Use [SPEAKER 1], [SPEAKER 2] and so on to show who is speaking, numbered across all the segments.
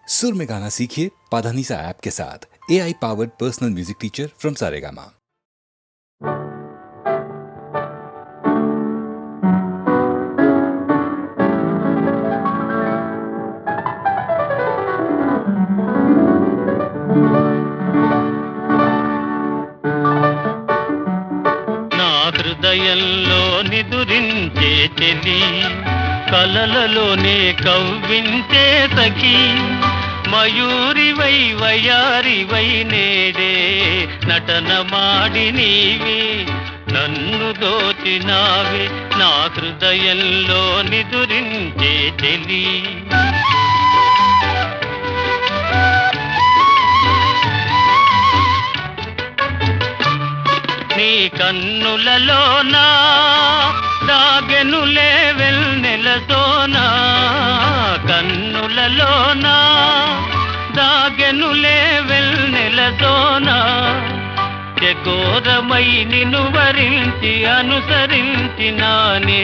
[SPEAKER 1] सुर में गाना सीखिए पाधानीसा ऐप के साथ। AI powered personal music teacher from Saregama.
[SPEAKER 2] నా హృదయంలో నిదురించే చెలి, కలలలోనే కవ్వించే సఖి, మయూరివై వయారివై నేడే నటన మాడి నీవే నన్ను దోచినావే. నా హృదయంలో నిదురించే చెలి, నీ కన్నులలోనా దాగెనులే వెన్నెలతోనా, కన్నులలోనా దాగెనులే వెన్నెలతోనా, చకోరమై నిన్ను వరించి అనుసరించినానే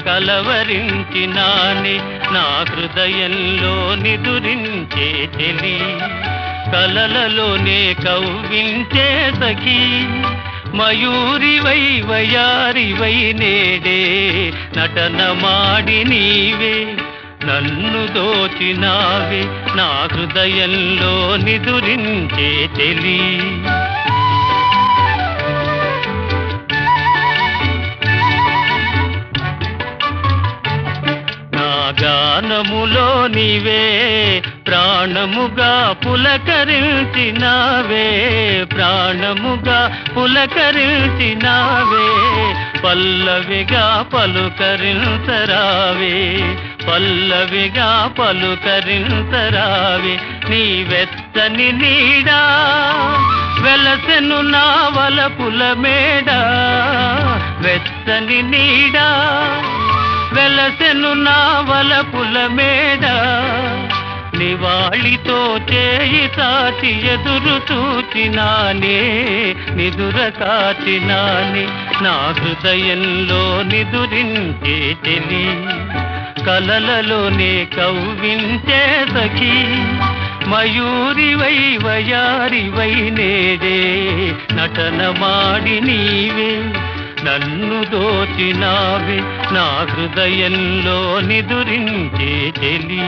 [SPEAKER 2] కలవరించినానే. నా హృదయంలో నిదురించే చెలి, కలలలోనే కవ్వించే సఖి, మయూరివై వయారివై నేడే నటన మాడి నీవే నన్ను దోచినావే. నా హృదయంలో నిదురించే చెలి, గానములో నీవే ప్రాణముగా పులకరించినావే, ప్రాణముగా పులకరించినావే, పల్లవిగా పలుకరించరావే, పల్లవిగా పలుకరించరావే. నీ వెచ్చని నీడా వెలసెను నా వలపుల మేడ, వెచ్చని నీడా వెలసెను నా వలపుల మేడ, నివాళితో చేయి సాచి ఎదురు చూచినానే నిదుర కాచినానే. నా హృదయంలో నిదురించే చెలి, కలలలోనే కవ్వించే సఖి, మయూరివై వయారివై నేడే నటన మాడి నీవే నన్ను దోచినావే. నా హృదయంలో నిదురించే చెలి.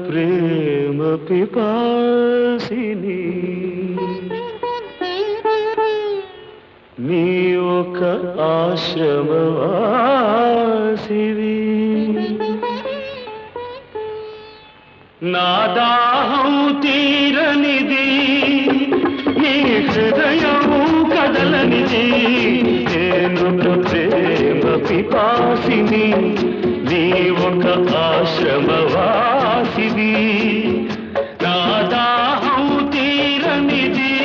[SPEAKER 3] ప్రేమ పిపాసిని, నీ ఒక ఆశ్రమవాసివి, నా దాహం తీరనిది, నీ హృదయం కదలనిది. నేను ప్రేమ పిపాసిని, నీ ఒక ఆశ్రమవాసివి, నా దాహం తీరనిది,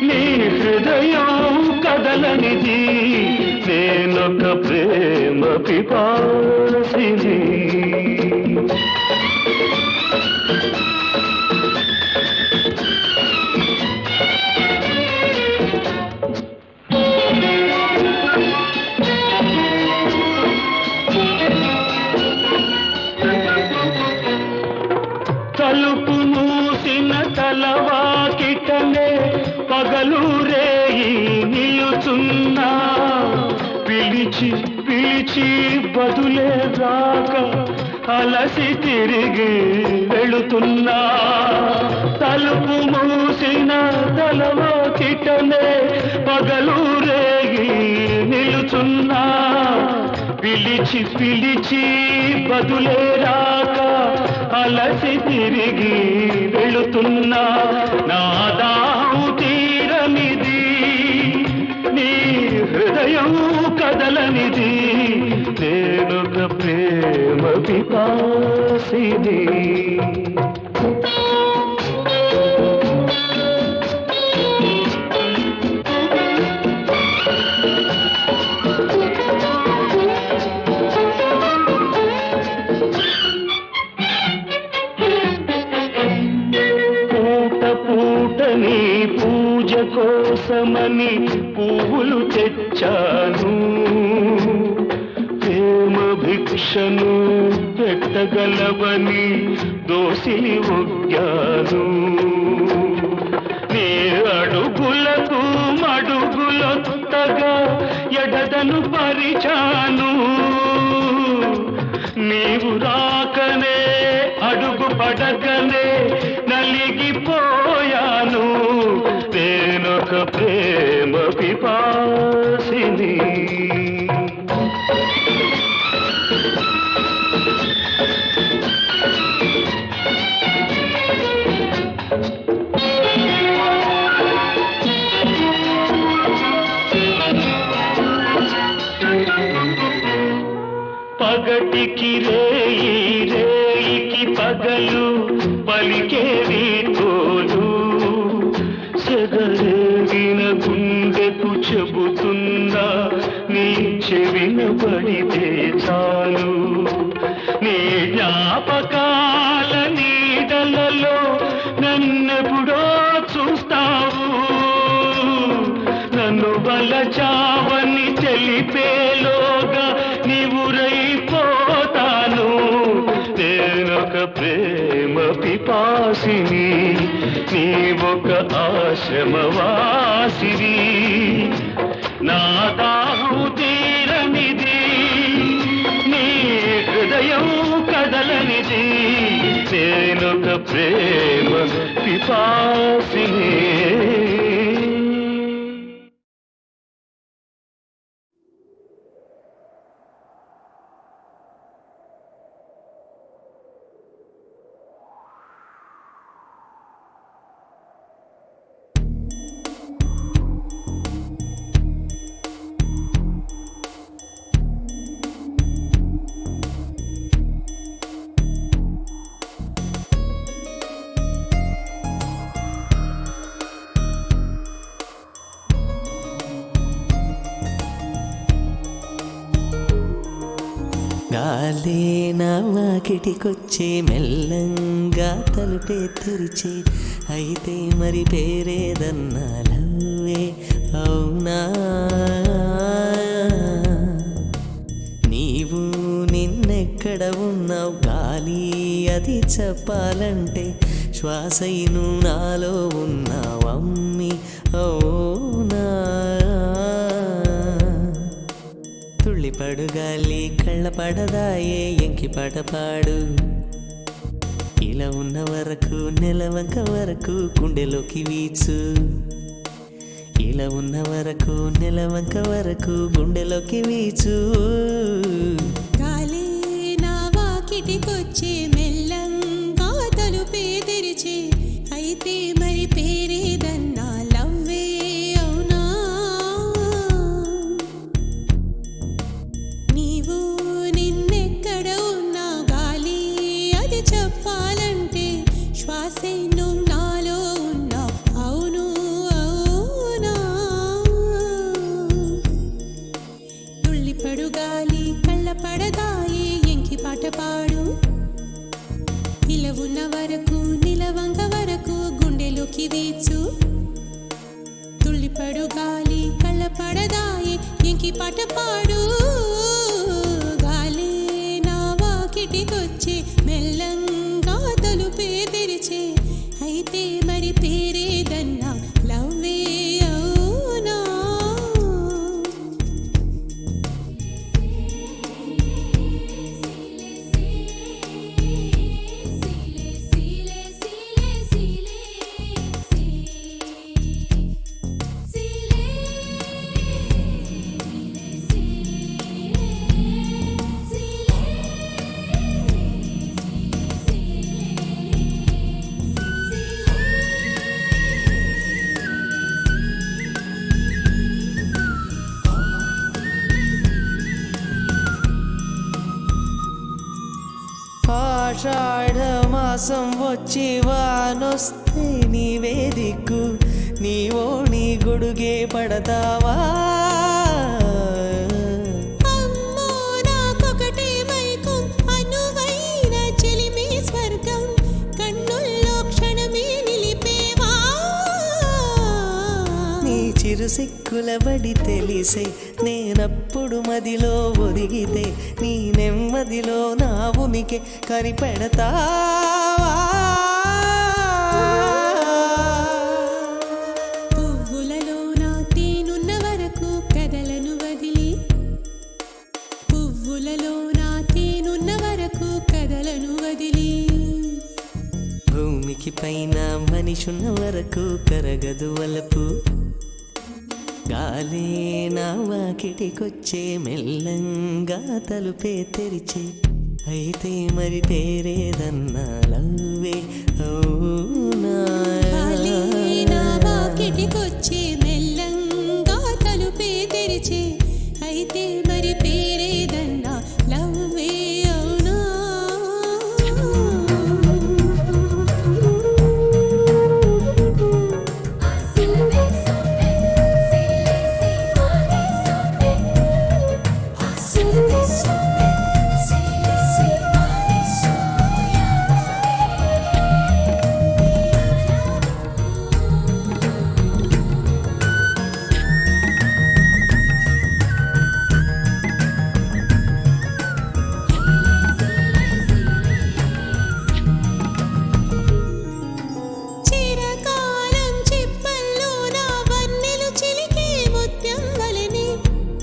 [SPEAKER 3] నీ హృదయం కదలనిది. నేనొక ప్రేమ పిపాసిని. తలుపు మూసిన తలవాకిటనే పగలు రేయి నిలుచున్నా, పిలిచి పిలిచి బదులే రాక అలసి తిరిగి వెళుతున్నా. తలుపు మూసిన తలవాకిటనే పగలు రేయి నిలుచున్నా, పిలిచి పిలిచి బదులే రాక అలసి తిరిగి వెళుతున్నా. నా దాహం తీరనిది, నీ హృదయం కదలనిది. నేను పిపాసిని. పూటని పూజ కోసమని పువ్వులు తెచ్చాను, ప్రేమ భిక్షను పెట్టగలవని దోసిలి ఒగ్గాను. నీ అడుగులకు మడుగులొత్తగా ఎడదను పరిచాను, నీవు రాకనే అడుగు పడకనే నలిగిపోయాను. నేనొక ప్రేమ పిపాసిని. పగటికి రేయి, రేయికి పగలు పలికేవి తోలు, సెగరేగిన గుండెకు చెబుతున్నా నీ చెవిన పడితే చాలు. నీ జ్ఞాపకాల నీడలలో నన్నెప్పుడో చూస్తావు, నన్ను వలచావని తెలిపేలోగా నీవురైపోతాను. నేనొక ప్రేమ పిపాసిని, నీవొక ఆశ్రమవాసిని. నా దాహం తీరనిది, నీ హృదయం కదలనిది. నేనొక ప్రేమ పిపాసిని.
[SPEAKER 4] గాలే నా వాకిటికొచ్చే మెల్లంగా తలుపే తెరిచే, అయితే మరి పేరేదన్నా లవ్వే అవునా? నీవు నిన్నెక్కడ ఉన్నావు గాలి అది చెప్పాలంటే, శ్వాసైను నాలో ఉన్నావమ్మి అవునా? తుళ్ళిపడు గాలి కళ్ళ పడదాయే ఎంకి పాట పాడు, ఇలా ఉన్న వరకు నెలవంక వరకు గుండెలోకి వీచు, ఇలా ఉన్న వరకు నెలవంక వరకు గుండెలోకి వీచు.
[SPEAKER 5] గాలి నా వాకిటికొచ్చే మెల్లంగా తలుపే తెరిచే, అయితే మరి పేరేదన్నా లవ్వే అవునా? నీవు నిన్నెక్కడ ఉన్నా గాలి అది చెప్పాలంటే, శ్వాసే నువ్వు నాలో ఉన్నావు అవును అవునా? తుళ్ళిపడు గాలి కళ్ళ పడదాయి ఎంకి పాట పాడు, ఇలా ఉన్న వరకు నిలవంక వరకు గుండెలోకి వీచు. తుళ్ళిపడు గాలి కళ్ళ పడదాయి ఎంకి పాట పాడు, గాలి నా వాకిటికొచ్చే మెల్లంగా తలుపే తెరిచే, అయితే మరి పేరేదన్నా లవ్వే అవునా?
[SPEAKER 4] ఆషాఢ మాసం వచ్చి వానొస్తే నీవే దిక్కు నీవో నీ గొడుగే పడతావా
[SPEAKER 5] అమ్మో నాకొకటే మైకం అనువైన చెలిమి స్వర్గం కన్నుల్లో క్షణమే నిలిపేవా
[SPEAKER 4] నీ చిరు సిక్కుల బడి తెలిసే నేనప్పుడు మదిలో ఒదిగితే నీ నెమ్మదిలో నా ఉనికి కనిపెడతావా
[SPEAKER 5] పువ్వులలో నా తేనున్న వరకు కదలను వదిలి పువ్వులలో నా తేనున్న వరకు కదలను వదిలి
[SPEAKER 4] భూమికి పైన మనిషున్న వరకు కరగదు వలపు గాలే నా వాకిటికొచ్చే మెల్లంగా తలుపే తెరిచే అయితే మరి పేరేదన్నా లవ్వే అవునా
[SPEAKER 5] గాలి నా వాకిటికొచ్చే మెల్లంగా తలుపే తెరిచే అయితే మరి పేరేదన్నా లవ్వే అవునా చిరకాలం చిప్పల్లో నా వన్నెలు చిలికే ముత్యం వలెనే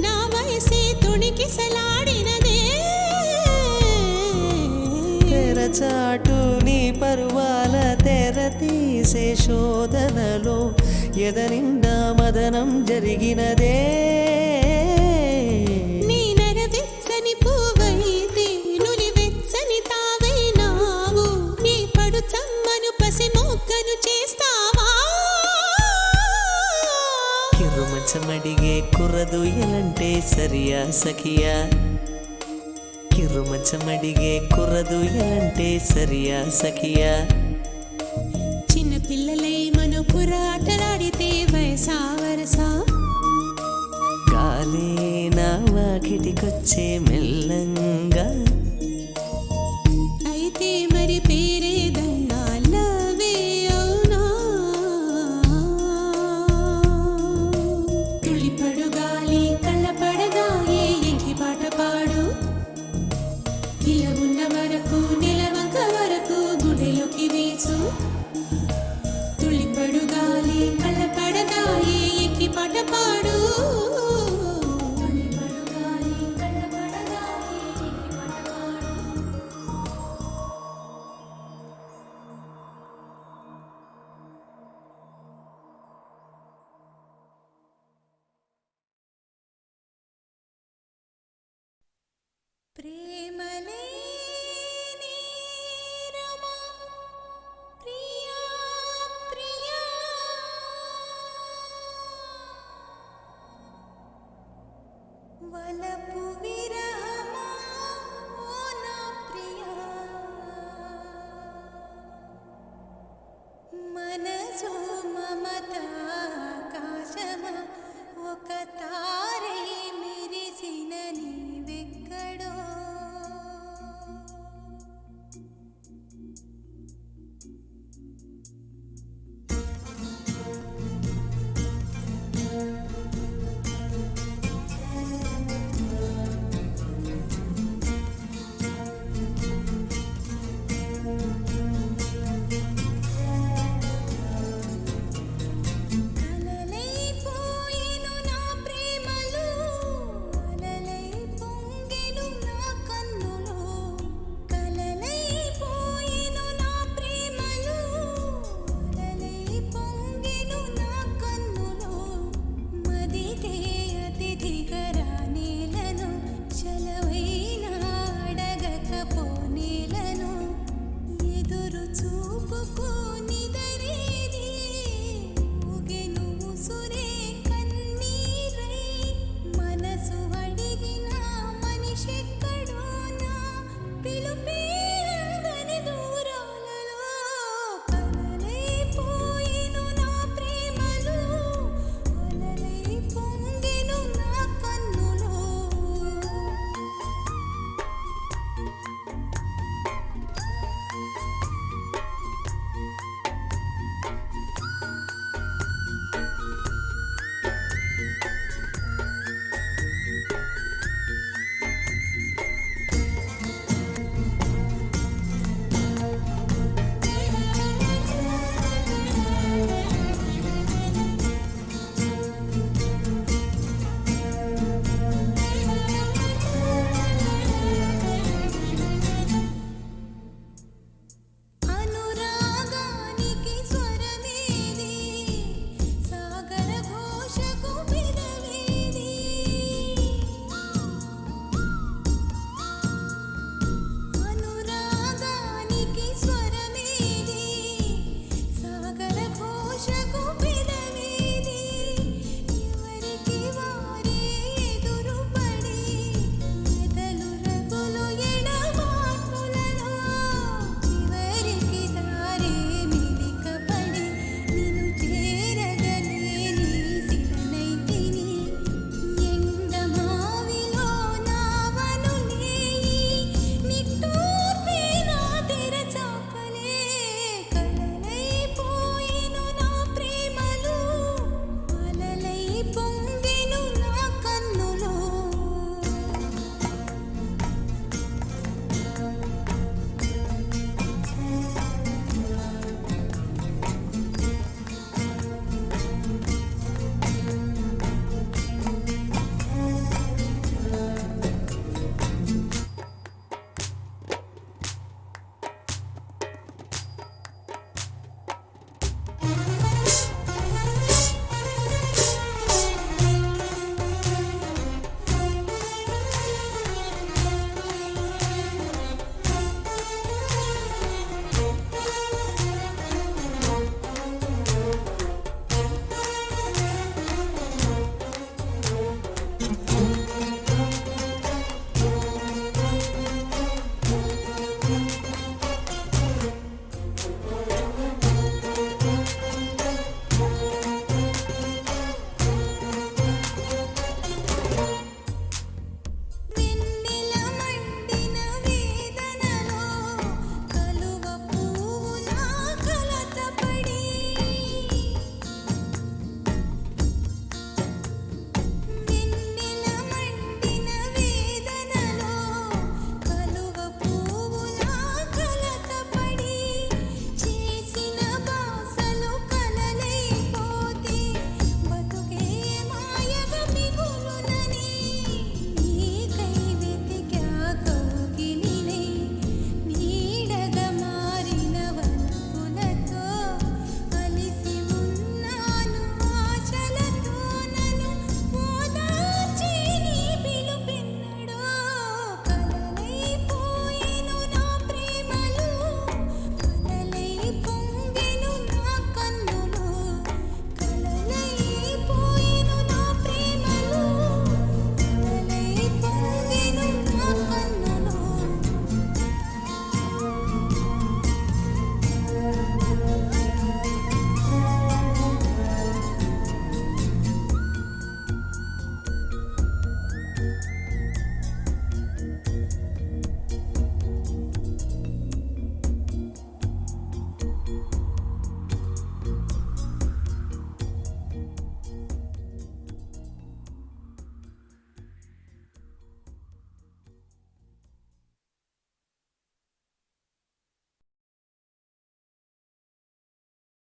[SPEAKER 5] నా వయసే తొణికిసలాడినదే
[SPEAKER 4] తెరచాటు నీ పరువాల తెర తీసే శోధనలో ఎదనిండా మదనం జరిగినదే
[SPEAKER 5] నీ నరవెచ్చని పువ్వైతే నులివెచ్చని తావైనావు నీ పడు చమ్మను పసి మొగ్గను చేస్తావా
[SPEAKER 4] కిర్రుమంచమడిగే కుర్రదు ఎలంటే సరియా సఖియా కిర్రుమంచమడిగే కుర్రదు ఎలంటే సరియా సఖియా
[SPEAKER 5] చిన్న పిల్లలై మన పురాటలాడితే వయసా వరసా
[SPEAKER 4] గాలే నా వాకిటికొచ్చే మెల్లంగా
[SPEAKER 5] అయితే మరి పేరేదన్నా లవే అవునా తుళిపడు గాలి కళ్ళపడదాయే ఎంకి పాట పాడు ఇలా ఉన్న వరకు నిలవంక వరకు గుడిలోకి వీచు తుళిపడు గాలి కళ్ళపడదాయే ఎంకి పాట పాడు తుళిపడు గాలి కళ్ళపడదాయే ఎంకి పాట పాడు ప్రేమలేని రమా ప్రియా ప్రియా వలపు విరహమా ఓ నా ప్రియా మనసు మమత ఆకాశమా ఒక తారై మెరిసిన నీవెక్కడో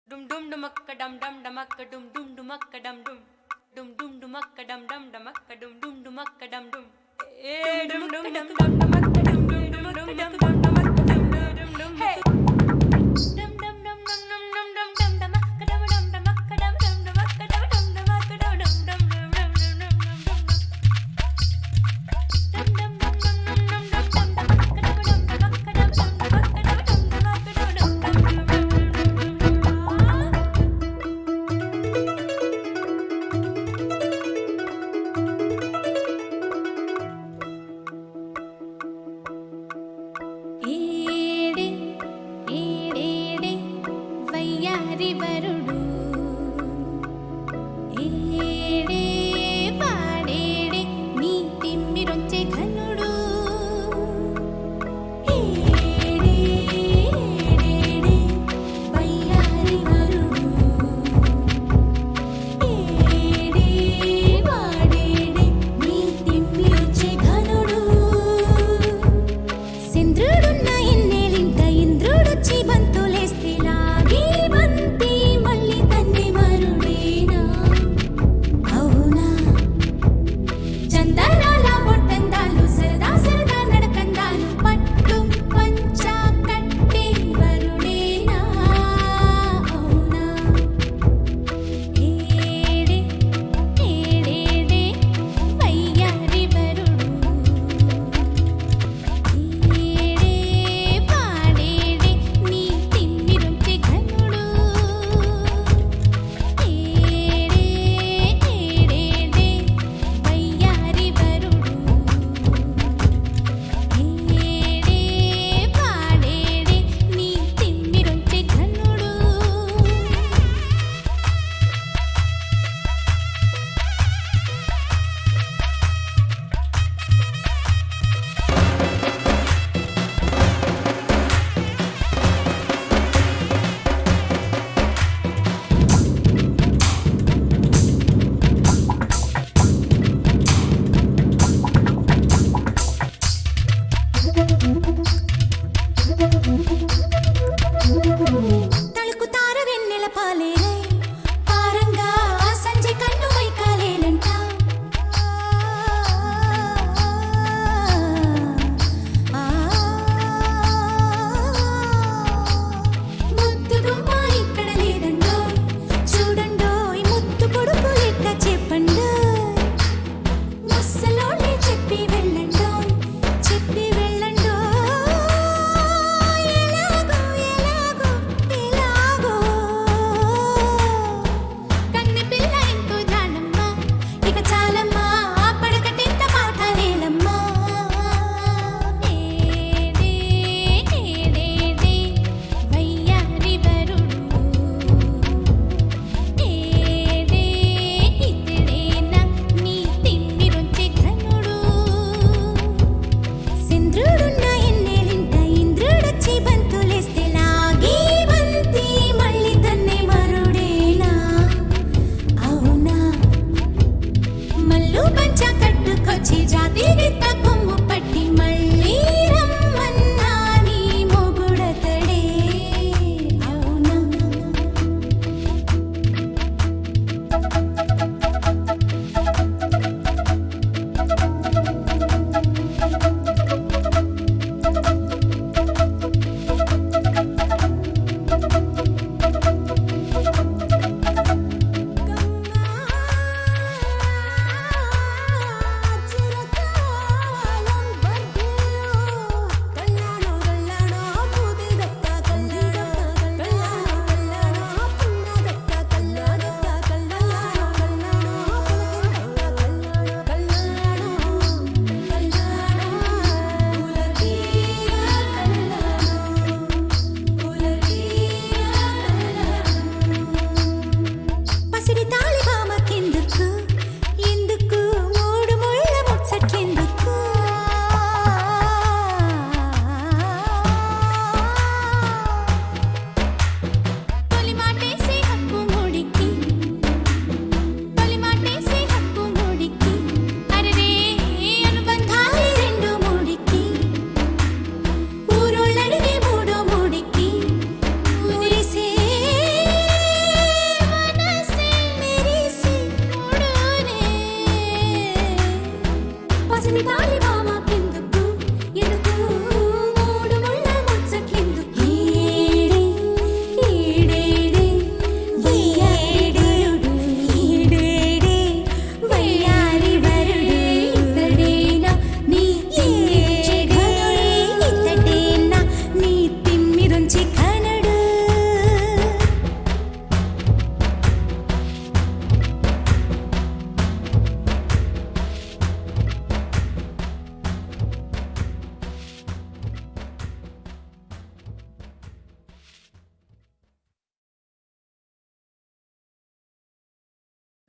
[SPEAKER 6] Dum dum dumakka dum dum dumakka dum dum dumakka dum dum dum dum dumakka dum dum dumakka dum dum dumakka dum dum dum dum dumakka dum dum dumakka dum dum dumakka dum dum hey dum dum dum dum dum dum dum dum dumakka dum dum dumakka dum dum dumakka dum dum dumakka dum dum dum dum dum dum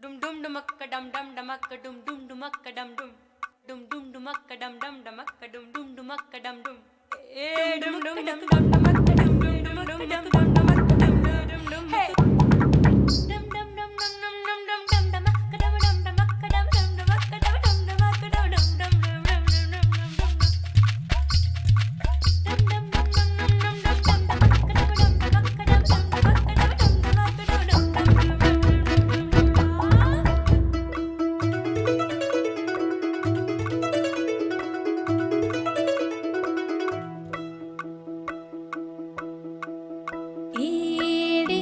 [SPEAKER 6] dum dum dumakka dum dum dumakka dum dum dumakka dum dum dum dum dumakka dum dum dumakka dum dum dumakka dum dum dum dum dum dum dumakka dum dum dumakka dum dum dumakka dum dum dum hey dum dum dum dum dum dum dum dum dumakka dum dum dumakka dum dum dumakka dum dum dumakka dum dum dum dum dum
[SPEAKER 5] ఏడే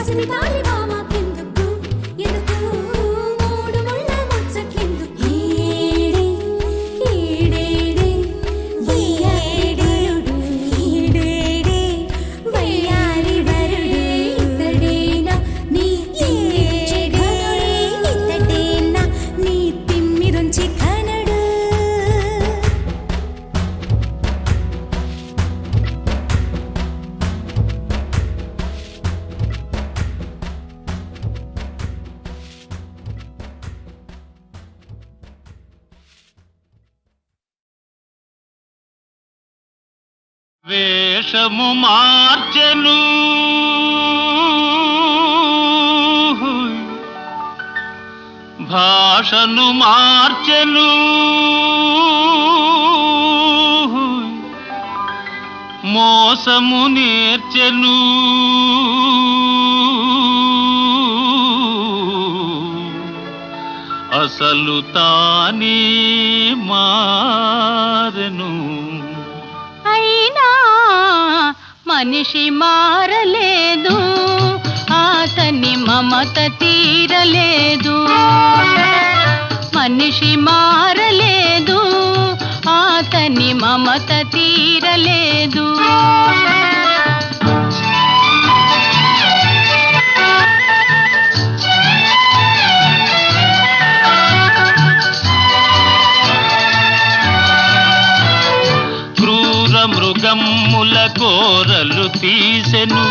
[SPEAKER 5] ముసిరి తాలి మామకెందుకు ఎందుకు మూడు ముళ్ళ ముచ్చట్లెందుకు ఈడే ఈడేడే వయ్యారుడు ఈడేడే వయ్యారి వరుడు ఇతడేనా నీ తిమ్మిరుంచి ఘనుడు ఇతడేనా నీ తిమ్మిరుంచి ఘనుడు
[SPEAKER 3] వేషము మార్చెను భాషను మార్చెను మోసము నేర్చెను అసలు తానే మారెను.
[SPEAKER 7] అయినా మనిషి మారలేదు, అతని మమత తీరలేదు. మనిషి మారలేదు, అతని మమత తీరలేదు.
[SPEAKER 3] మృగమ్ముల కోరలు తీసెను,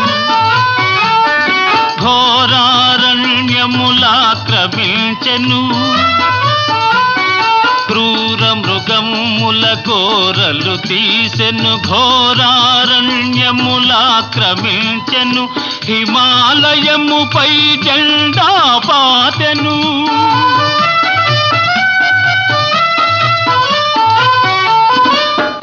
[SPEAKER 3] ఘోరారణ్యములాక్రమించెను. క్రూర మృగమ్ముల కోరలు తీసెను, ఘోరారణ్యములాక్రమించెను. హిమాలయముపై జెండా పాతెను.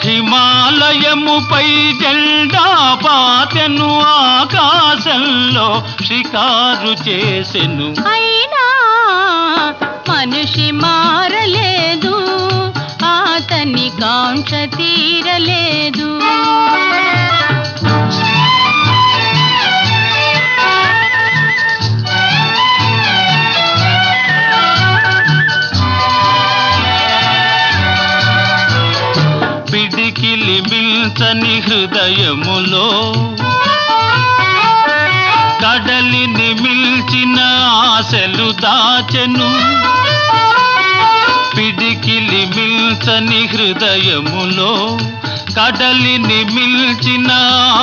[SPEAKER 3] హిమాలయముపై జెండా పాతెను, ఆకాశంలో షికారు చేసెను.
[SPEAKER 7] అయినా మనిషి మారలేదు, అతని కాంక్ష తీరలేదు.
[SPEAKER 3] పిడికిలి మిల్చని హృదయములో కడలిని మిల్చిన ఆశలు దాచెను. పిడికిలి మిల్చని హృదయములో కడలిని మిల్చిన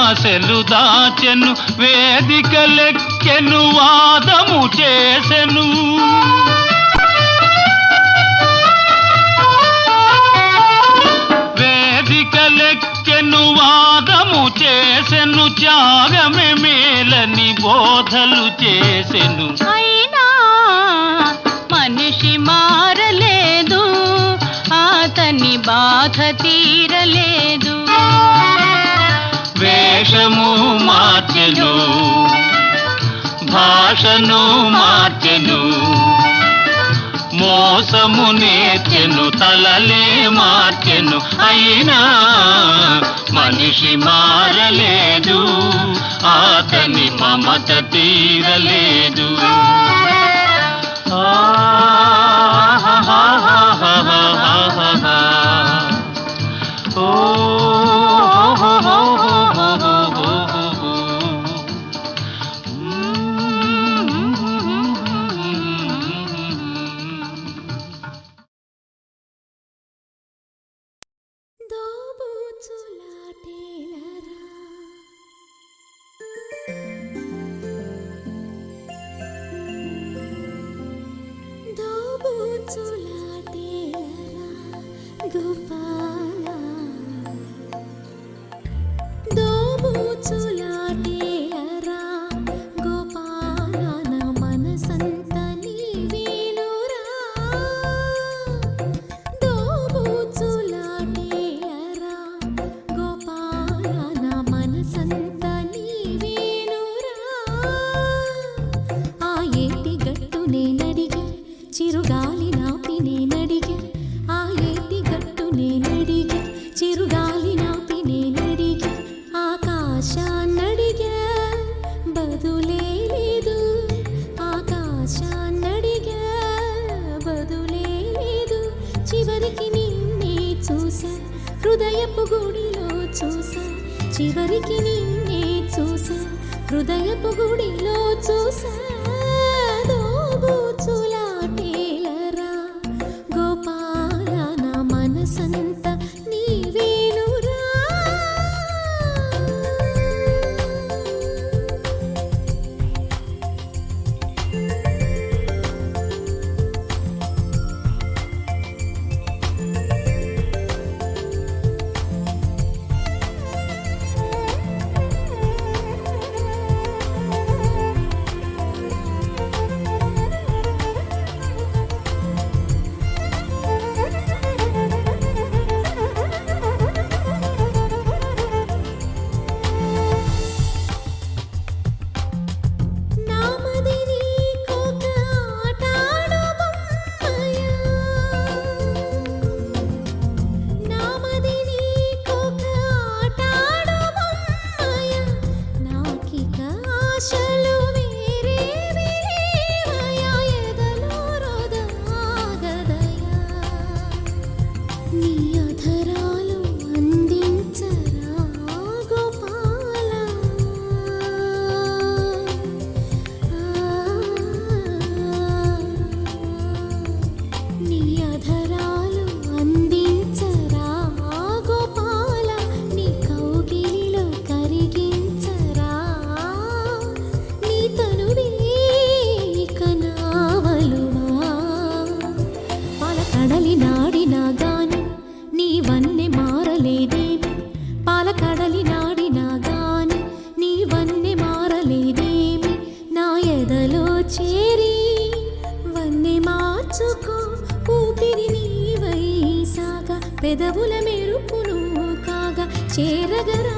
[SPEAKER 3] ఆశలు దాచెను. వేదికలెక్కెను, వాదము చేసెను. వేదికలెక్కెను, వాదము చేసెను. త్యాగమే మేలని బోధలు చేసెను.
[SPEAKER 7] అయినా మనిషి మారలేదు, అతని బాధ తీరలేదు.
[SPEAKER 3] వేషము మార్చెను, భాషను మార్చెను. మోసము నేర్చెను, తలలే మార్చెను. అయినా మనిషి మారలేదు, అతని మమత తీరలేదు.
[SPEAKER 5] చిరుగాలి నాపి నేనడిగే, ఆ ఏటి గట్టు నేనడిగే. ఆశ నడిగా బదులే లేదు చివరికి నిన్నే చూసా హృదయపు గుడిలో చూసా చివరికి నిన్నే చూసా హృదయపు గుడిలో చూసా దోబూచులాటేలరా గోపాల నా మనసంత నీవేనురా చేరి వన్నె మార్చుకో ఊపిరి నీవై సాగా పెదవుల మెరుపును కాగా చేరగరా